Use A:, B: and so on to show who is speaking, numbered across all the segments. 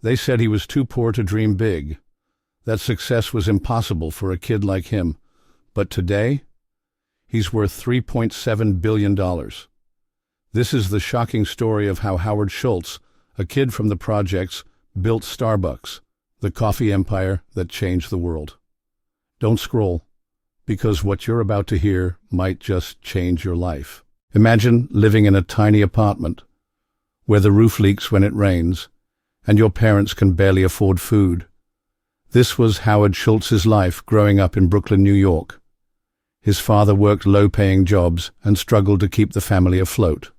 A: They said he was too poor to dream big, that success was impossible for a kid like him. But today, he's worth $3.7 billion. This is the shocking story of how Howard Schultz, a kid from the projects, built Starbucks, the coffee empire that changed the world. Don't scroll, because what you're about to hear might just change your life. Imagine living in a tiny apartment where the roof leaks when it rains and your parents can barely afford food. This was Howard Schultz's life growing up in Brooklyn, New York. His father worked low-paying jobs and struggled to keep the family afloat.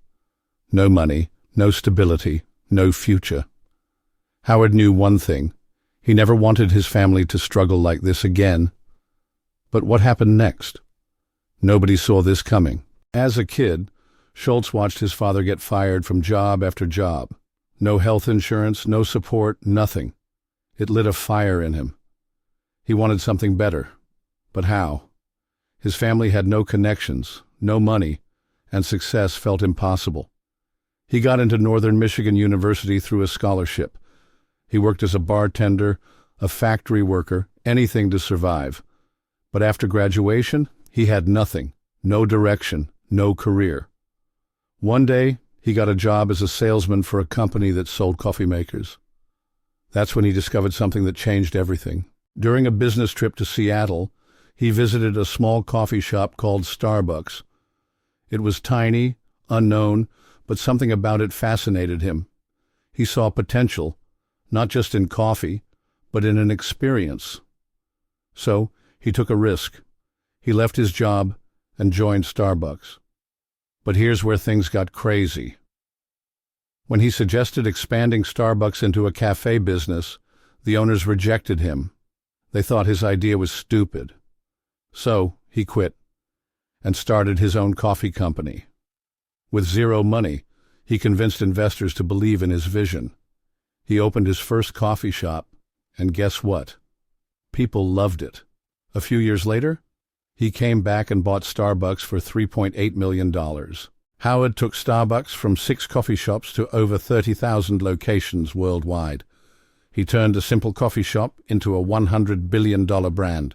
A: No money, no stability, no future. Howard knew one thing. He never wanted his family to struggle like this again. But what happened next? Nobody saw this coming. As a kid, Schultz watched his father get fired from job after job. No health insurance, no support, nothing. It lit a fire in him. He wanted something better. But how? His family had no connections, no money, and success felt impossible. He got into Northern Michigan University through a scholarship. He worked as a bartender, a factory worker, anything to survive. But after graduation, he had nothing, no direction, no career. One day, he got a job as a salesman for a company that sold coffee makers. That's when he discovered something that changed everything. During a business trip to Seattle, he visited a small coffee shop called Starbucks. It was tiny, unknown, but something about it fascinated him. He saw potential, not just in coffee, but in an experience. So, he took a risk. He left his job and joined Starbucks. But here's where things got crazy. When he suggested expanding Starbucks into a cafe business, the owners rejected him. They thought his idea was stupid. So, he quit and started his own coffee company. With zero money, he convinced investors to believe in his vision. He opened his first coffee shop, and guess what? People loved it. A few years later, he came back and bought Starbucks for $3.8 million. Howard took Starbucks from 6 coffee shops to over 30,000 locations worldwide. He turned a simple coffee shop into a $100 billion brand.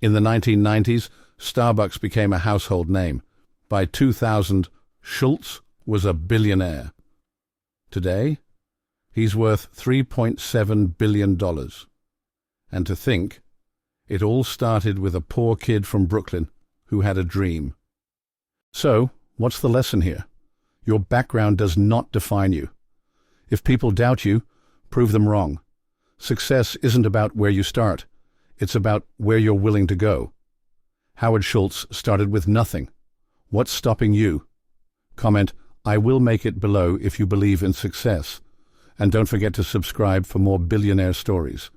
A: In the 1990s, Starbucks became a household name. By 2000, Schultz was a billionaire. Today, he's worth $3.7 billion. And to think, it all started with a poor kid from Brooklyn who had a dream. So, what's the lesson here? Your background does not define you. If people doubt you, prove them wrong. Success isn't about where you start. It's about where you're willing to go. Howard Schultz started with nothing. What's stopping you? Comment, "I will make it" below if you believe in success. And don't forget to subscribe for more billionaire stories.